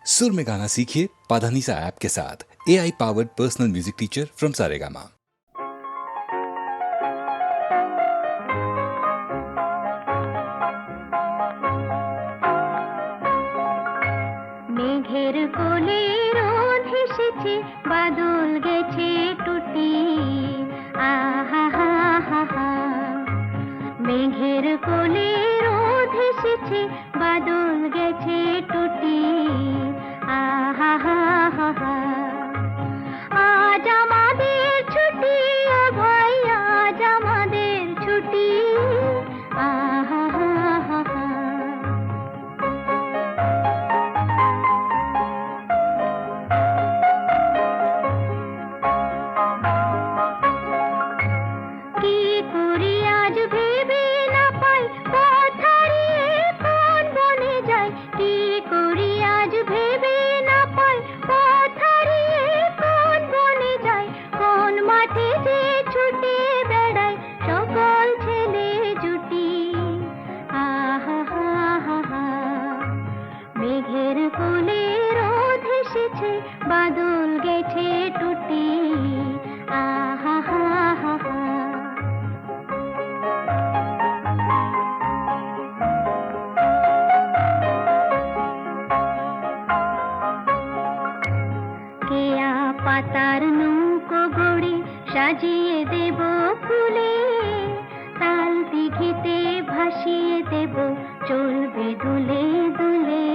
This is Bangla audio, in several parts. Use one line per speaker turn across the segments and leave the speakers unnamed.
सुर में गाना सीखिए पाधानीसा ऐप के साथ। AI powered personal music teacher from Saregama.
মেঘের কোলে রোদ হেসেছে, বাদল গেছে টুটি, আহা হা হা হা। মেঘের কোলে রোদ হেসেছে, বাদল গেছে টুটি, আহা হা হা হা। আজ আমাদের ছুটি, ও ভাই আজ আমাদের ছুটি, আহা হা হা হা। কি করি আজ ভেবে না পাই, পথ হারিয়ে কোন বনে যাই। কি করি আজ ভেবে না পাই, পথ হারিয়ে কোন বনে যাই। কোন মাঠে যে ছুটে বেড়াই সকল ছেলে জুটি, আহা হা হা হা। মেঘের কোলে রোদ হেসেছে, বাদল গেছে টুটি, আহা হা হা হা। কেয়া পাতার নৌকো গড়ে সাজিয়ে দেব ফুলে, তাল দিঘিতে ভাসিয়ে দেব চলবে দুলে দুলে।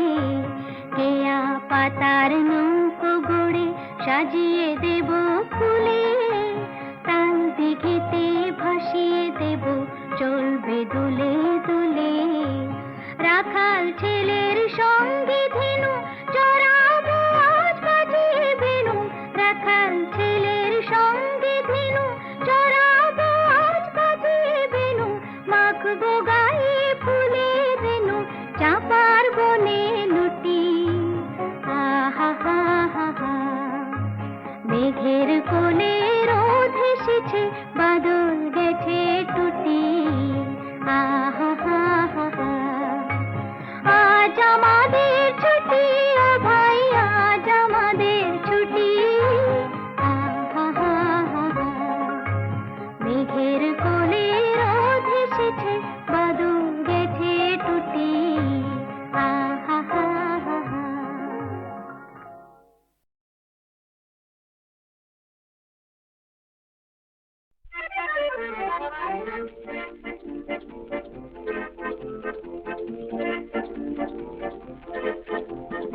কেয়া পাতার নৌকো গড়ে সাজিয়ে দেব ফুলে, তাল দিঘিতে ভাসিয়ে দেব চলবে দুলে দুলে। রাখাল ছেলের সঙ্গে ধেনু চড়াবো আজ বাজিয়ে বেনু, রাখাল ছেলের সঙ্গে ধেনু চড়াবো আজ বাজিয়ে বেনু। মাখবো গায়ে ফুলে বেনু, চাপার বনে লুটি, আহা হা হা হা। মেঘের কোলে রোদ হেসেছে, বাদল গেছে টুটি, আহা হা হা হা। আজ আমাদের ছুটি, ও ভাই আজ আমাদের ছুটি, আহা হা হা হা। মেঘের কোলে রোদ হেসেছে, বাদল গেছে টুটি, আহা হা হা হা।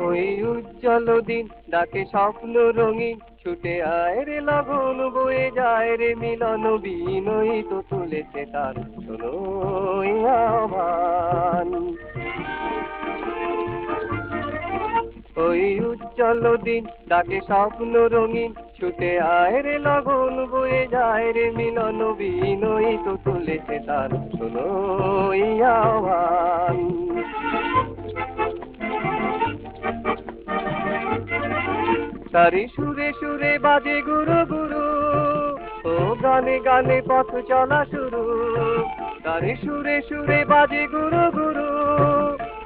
ওই উজ্জ্বল দিন ডাকে স্বপ্ন রঙিন, ছুটে আয় রে লগন বয়ে যায় রে মিলন বিনয়ী তো তুলেছে তার শোনোই আহ্বান। ওই উজ্জ্বল দিন ডাকে স্বপ্ন রঙিন, ছুটে আয় রে লগন বয়ে যায় রে মিলন বিনয়ী তো তুলেছে তার শোনোই আহ্বান। তারি সুরে সুরে বাজে গুরু গুরু, ও গানে গানে পথ চলা শুরু। তারি সুরে সুরে বাজে গুরু গুরু,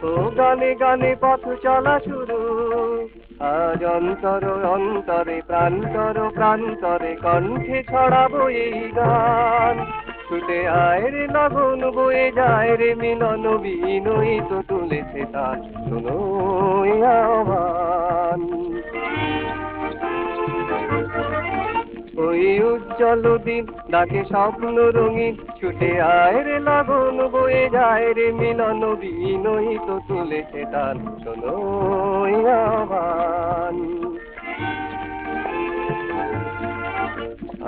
ও গানে গানে পথ চলা শুরু। আজ অন্তর অন্তরে প্রান্তর প্রান্তরে কণ্ঠে ছড়াবো এই গান। ছুটে আয় রে লগন বয়ে যায় রে মিলন বিনয়ী তো তুলেছে তার শোনোই আহ্বান। ওই উজ্জ্বল দিন ডাকে স্বপ্ন রঙিন, ছুটে আয় রে লগন বয়ে যায় রে মিলন বিনয়ী তো তুলেছে তার শোনোই আহ্বান।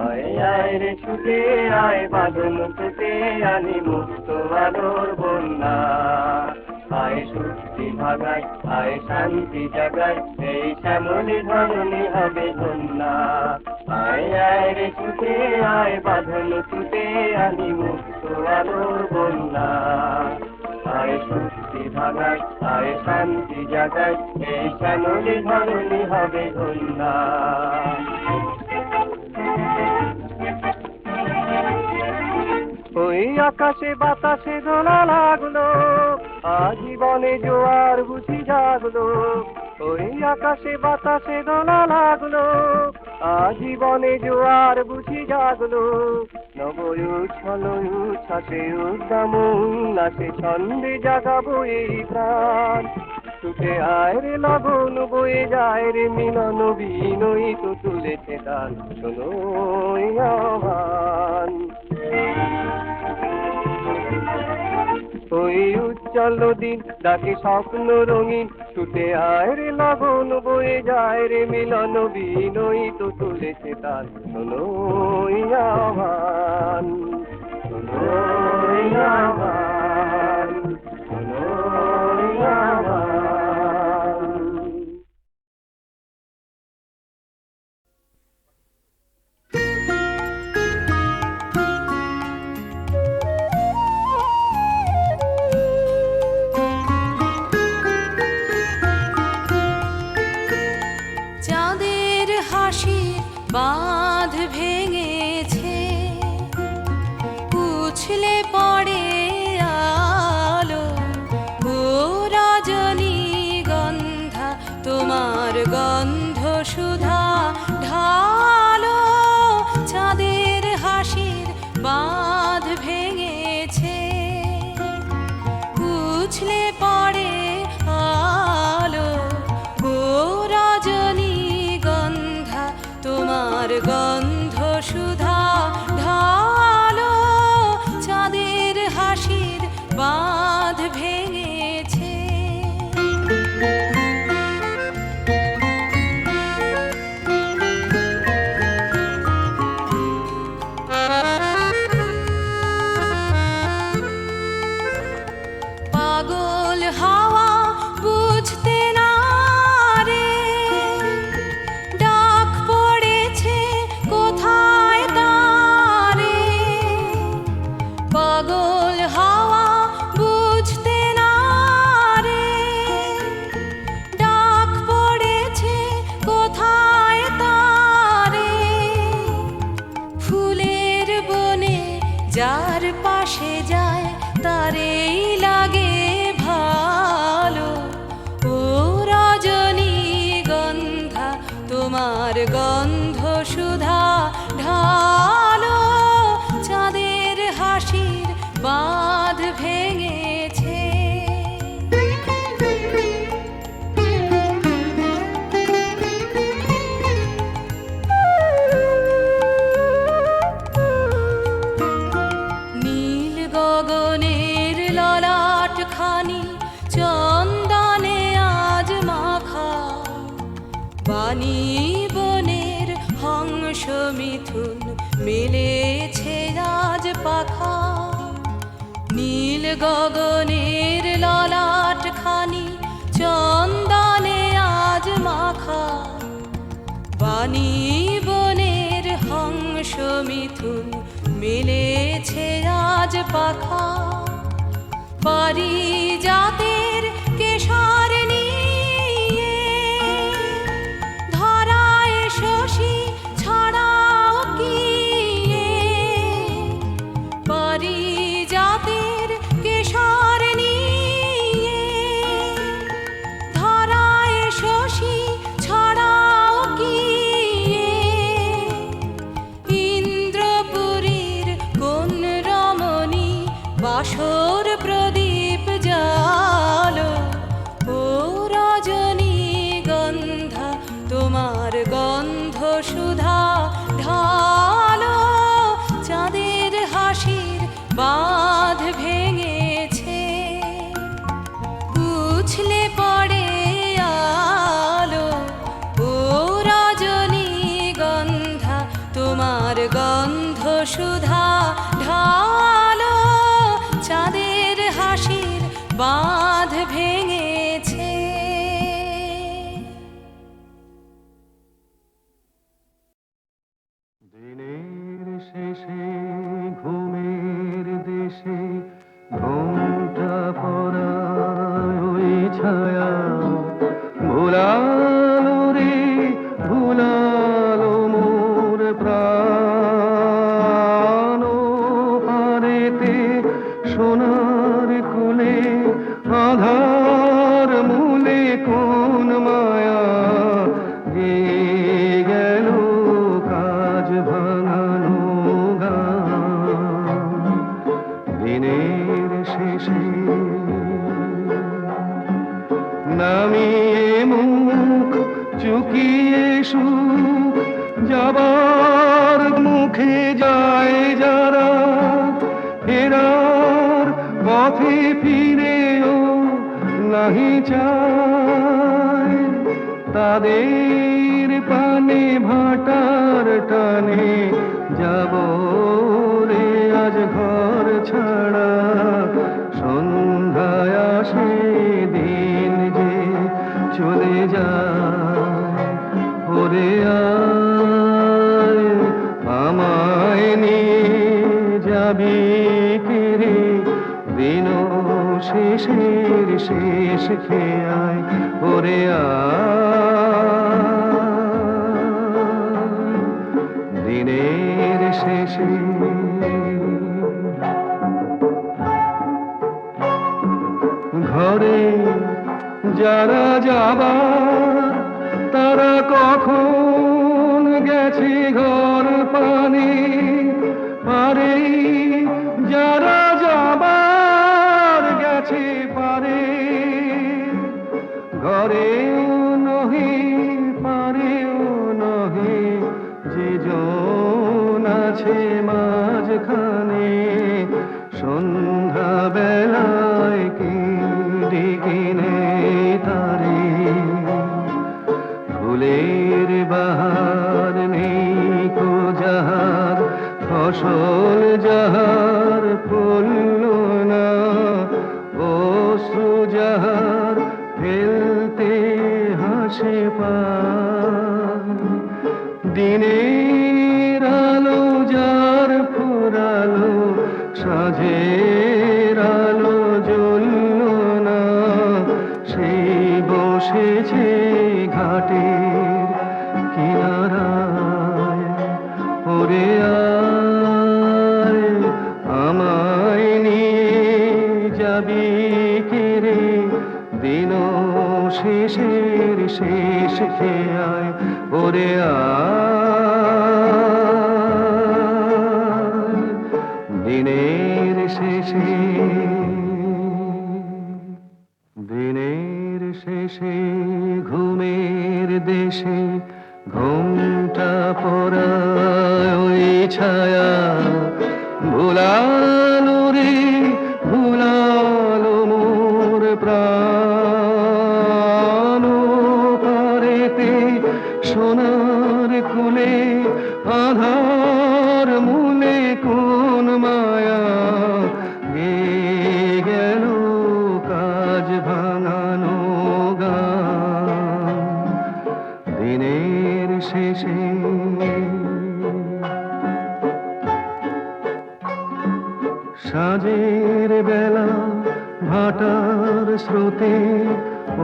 আয় আয় রে ছুটে আয় বাঁধন ছুটে আনি মুক্ত আলোর বন্যা। আয় শক্তি ভাগায় আয় শান্তি জাগায়, এই শ্যামলি ধরণী হবে ধন্যা। আয় আয় রে ছুটে আয় বাঁধন ছুটে আনি মুক্ত আলোর বন্যা। আয় শক্তি ভাগায় আয় শান্তি জাগায়, এই শ্যামলি ধরণী হবে ধন্যা। ওই আকাশে বাতাসে দোলা লাগলো, আজীবনে জোয়ার বুঝি জাগলো। ওই আকাশে বাতাসে দোলা লাগলো, আজীবনে জোয়ার বুঝি জাগলো। নবয় উচ্ছল উচ্ছ্বাসে উদ্দাম উল্লাসে ছন্দে জাগাবো এই প্রাণ। ছুটে আয় রে লগন বয়ে যায় রে মিলন বিনয়ী তো তুলেছে গান, শোনো এই আহ্বান। ওই উজ্জ্বল দিন ডাকে স্বপ্ন রঙিন, ছুটে আয় রে লগন বয়ে যায় রে মিলন বিনয়ী তো তুলেছে তার, শোনো এই আহ্বান, শোনো এই আহ্বান, শোনো এই আহ্বান।
চাঁদের হাসির বাঁধ ভেঙেছে, উছলে পড়ে আলো, ও রজনীগন্ধা তোমার গন্ধ সুধা ঢালো। চাঁদের হাসির বাঁধ ভেঙেছে, উছলে পড়ে আলো, ও রজনীগন্ধা তোমার গন্ধ সুধা ঢালো। চাঁদের হাসির বাঁধ ভেঙেছে। পাগল হাওয়া বুঝতে না রে, ডাক পড়েছে কোথায় তারে। পাগল হাওয়া বুঝতে না রে, ডাক পড়েছে কোথায় তারে। ফুলের বনে যার পাশে যায় তারেই লাগে ভালো, ও রজনীগন্ধা তোমার গন্ধ সুধা ঢালো। চাঁদের হাসির বাঁধ ভেঙেছে। নীল গগনের ললাট খানি চন্দনে আজ মাখা, বাণী বনের হংস মিথুন মেলেছে আজ পাখা। নীল গগনের ললাট খানি চন্দনে আজ মাখা, বাণী বনের হংস মিথুন মেলেছে আজ পাখা। পারিজাতের কেশর নিয়ে ধরায় শশী ছড়াও কি, পারিজাতের কেশর নিয়ে ধরায় শশী ছড়াও কি। ইন্দ্রপুরীর কোন রমণী বাসর প্রদীপ জালো, ও রজনীগন্ধা তোমার গন্ধ সুধা ঢালো। চাঁদের হাসির বাঁধ ভেঙেছে, উছলে পড়ে আলো, ও রজনীগন্ধা তোমার গন্ধ সুধা ঢালো। চাঁদের হাসির বাঁধ ভেঙেছে।
দিনের শেষে ঘুমের দেশে ঘোমটা পড়া ওই ছায়া ভোলালো রে, ভোলালো মোর প্রাণ। হারেতে সোনার কোলে আধার মূলে কোন মায়া
নাহি চায় তাদের পানে ভাটার টানে যাব রে আজ ঘর ছাড়া সন্ধ্যায় আসে দিন যে চলে যায় ওরে আয় আমায় নিয়ে যাবি কিরে দিন শেষের শেষ খেয়ায় ওরে দিনের শেষে ঘরে যারা যাবার তারা কখন গেছে ঘর পানে পারে যারা যাবার গেছে পারে ঘরেও নহে পারেও নহে যে জন আছে মাঝখানে সন্ধ্যা বেলায় কি ডেকে তারে ফুলের বাহার নেই কো যাহার ফসল যাহার ফুলল না অশ্রু যাহার ফেলতে হাসে পায় দিনের আলো যার ফুরালো সাঁঝের আলো জ্বলল না সেই বসেছে ঘাটের কিনারায় ওরে আয় আমায় নিয়ে যাবি কিরে দিন শেষের শেষ খেয়ায় ওরে আয় দিনের শেষে দিনের শেষে ঘুমের দেশে ঘুমটা পড়ায় ওই ছায়া ভুলালো রে ভুলালো মোর প্রাণ পারেতে সোনার কুলে আধার মূলে কোন মায়া গে গেল কাজ ভাঙানো গান দিনের শেষে সাঁঝের বেলা ভাটার স্রোতে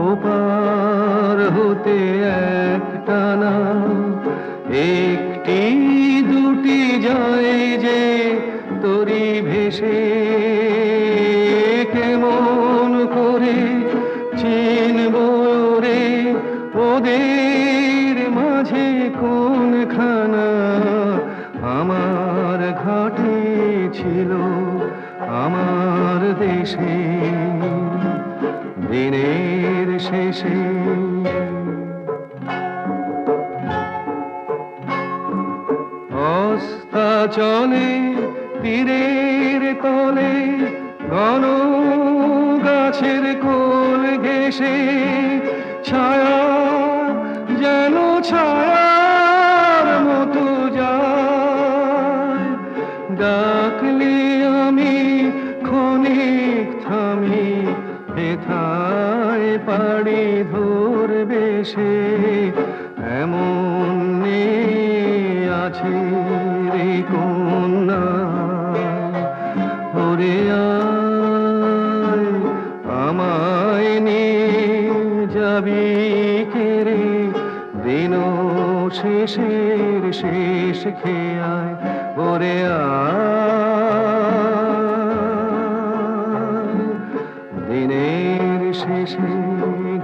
ওপার হতে একটানা একটি দুটি যায় যে তরি ভেসে কেমন করে চিনব রে ওদের মাঝে কোনখানা আমার ঘাটে ছিল আমার দেশে দিনের শেষে অস্তাচলে তীরের তলে ঘন গাছের কোল ঘেঁষে ছায়া যেন ছায়ার মতো যায় ডাকলে আমি ক্ষণিক থামি হেথায় পাড়ি ধরবে সে এমন আছে রে কন্যা ওরে আয় আমায় নিয়ে যাবি কেরে দিন শেষের শেষ খেয়ায় ওরে আয় দিনের শেষে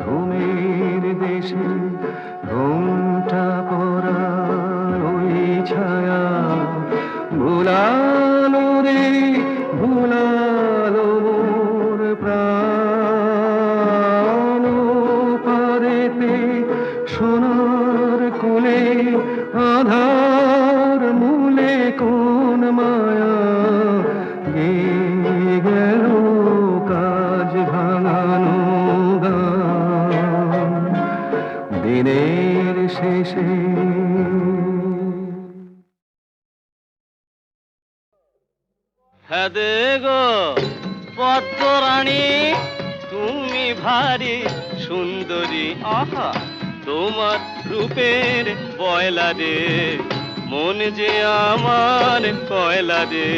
ঘুমের দেশে ঘুমটা পড়া ওই ছায়া ভুলালো রে ভুলালো মোর প্রাণ পারেতে সোনার কুলে আধার মূলে কোন মায়া গে গেল কাজ ভাঙানো দিনের শেষে।
হ্যাঁ গো পদ্মরানী, তুমি ভারী সুন্দরী, আহা তোমার রূপের বয়লা রে, মন যে আমার কয়লা রে,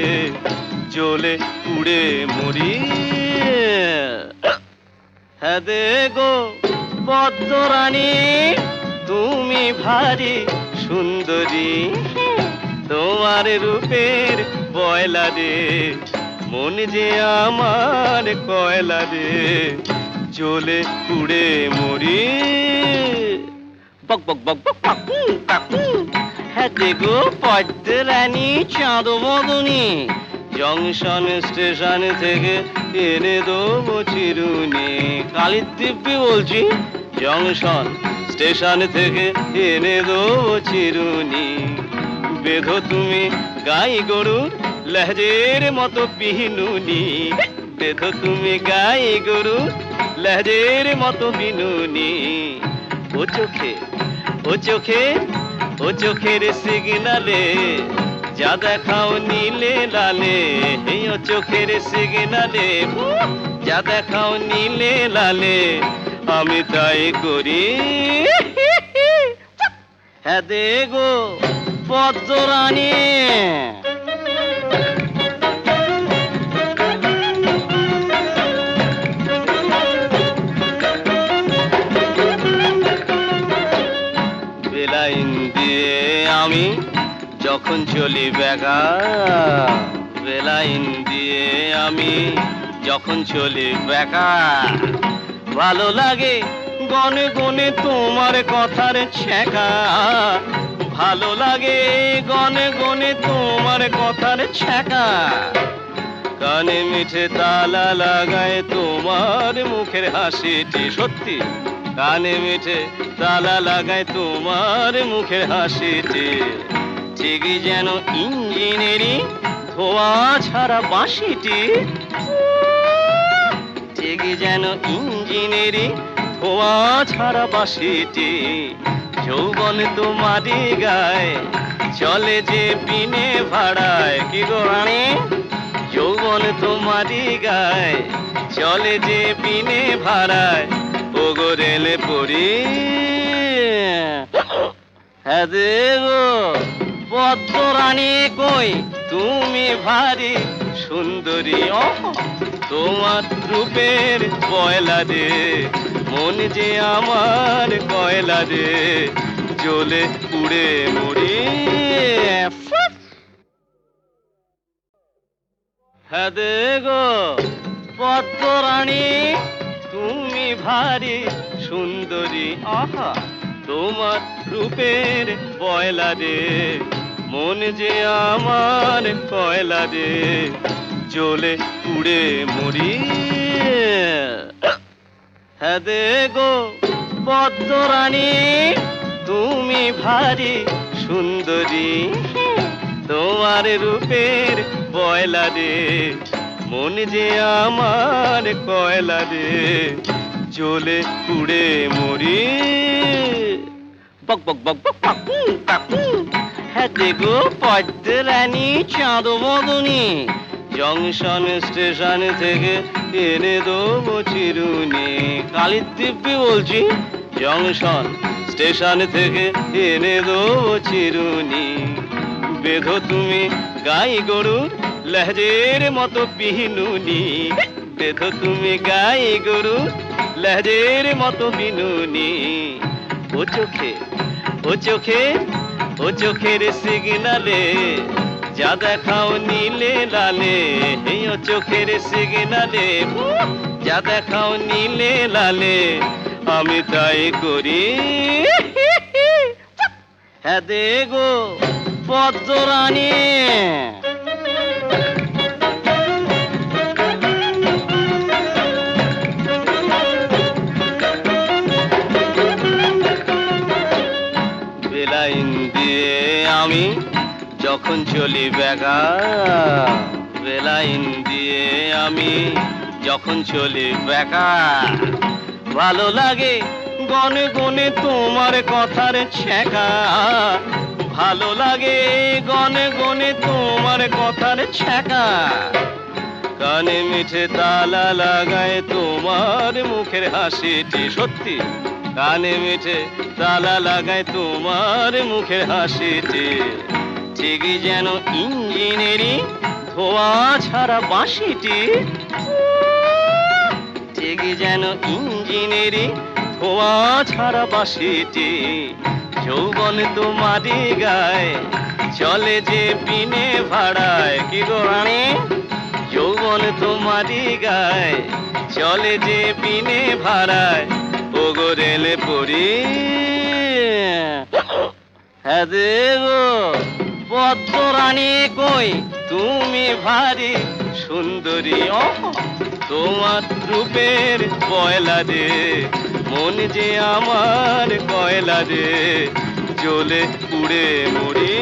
জ্বলে পুড়ে মরি। হ্যাঁ গো পদ্মরানী, তুমি ভারী সুন্দরী, তোমার রূপের বয়লা রে, মন যে আমার কয়লা রে, জ্বলে পুড়ে মরি। বক বক বক বক কাকু কাকু। হ্যাঁ গো পদ্মরানী চাঁদ মদনী, জংশন স্টেশন থেকে এনে দেবো চিরুনি। কালির দিব্যি বলছি, জংশন স্টেশন থেকে এনে দেবো চিরুনি। বেঁধো তুমি গাই গরু লেহজের মতো বিনুনি, বেঁধো তুমি গাই গরু লেহজের মতো বিনুনি। ও চোখে ও চোখে ও চোখের সিগনালে যা দেখাও নীলে লালে, এই ও চোখের সিগনালে যা দেখাও নীলে লালে, আমি তাই করি। হ্যাঁ গো পদ্মরানী। বেলাইন দিয়ে আমি যখন চলি বেগা, বেলাইন দিয়ে আমি যখন চলি বেগা, ভালো লাগে গনে গনে তোমার কথার ছ্যাঁকা, ভালো লাগে গনে গনে তোমার কথার ছ্যাঁকা, কানে মিঠে তালা লাগায় তোমার মুখের হাসিটি। সত্যি কানে মিঠে তালা লাগায় তোমার মুখের হাসিটি, ঠিকই যেন ইঞ্জিনেরই ধোঁয়া ছাড়া বাঁশিটি, ঠিকই যেন ইঞ্জিনেরই ধোঁয়া ছাড়া বাঁশিটি। যৌবন তোমারই গায় চলে যে বিনে ভাড়ায়, কি গো রানী? যৌবন তোমারই গায় চলে যে বিনে ভাড়ায়, ও গো রেলে পড়ি। হ্যাঁ গো পদ্মরানী কই তুমি ভারী সুন্দরী, তোমার রূপের বয়লা রে, মন যে আমার কয়লা রে, জ্বলে পুড়ে মরি। হ্যাঁ গো পদ্মরানী, তুমি ভারী সুন্দরী, আহা তোমার রূপের বয়লা রে, মন যে আমার কয়লা রে, জ্বলে পুড়ে মরি। হ্যাঁ গো পদ্মরানী, তুমি ভারী সুন্দরী, তোমার রূপের বয়লা রে, মন যে আমার কয়লা রে, জ্বলে পুড়ে মরি। বক বক বক বক কাকু কাকু। হ্যাঁ গো পদ্মরানী চাঁদ মদনী, জংশন স্টেশন থেকে এনে দেবো চিরুনি। কালির দিব্যি বলছি, জংশন স্টেশন থেকে এনে দেবো চিরুনি। বেঁধো তুমি গাই গরু লেহজের মতো বিনুনি, বেঁধো তুমি গাই গরু লেহজের মতো বিনুনি। ও চোখে ও চোখে ও চোখের সিগনালে যা দেখাও নীলে লালে, এই ও চোখের সিগনালে যা দেখাও নীলে লালে, আমি তাই করি। হ্যাঁ গো পদ্মরানী। বেলাইন দিয়ে আমি যখন চলি বেগা, বেলাইন দিয়ে আমি যখন চলি বেগা, ভালো লাগে
গনে গনে তোমার কথার ছ্যাঁকা ভালো লাগে গনে গনে তোমার কথার ছ্যাঁকা কানে মিঠে তালা লাগায় তোমার মুখের হাসিটি সত্যি কানে মিঠে তালা লাগায় তোমার মুখের হাসিটি ঠিকই যেন ইঞ্জিনেরই ধোঁয়া ছাড়া বাঁশিটি ঠিকই যেন ইঞ্জিনেরই ধোঁয়া ছাড়া বাঁশিটি যৌবন তোমারই গায় চলে যে বিনে ভাড়ায় কি গো রানী যৌবন তোমারই গায় চলে যে বিনে ভাড়ায় ও গো রেলে পড়ি হ্যাঁ দেবো পদ্ম রানী কই তুমি ভারী সুন্দরী তোমার রূপের পয়লা রে মন যে আমার কয়লা রে জ্বলে পুড়ে মরি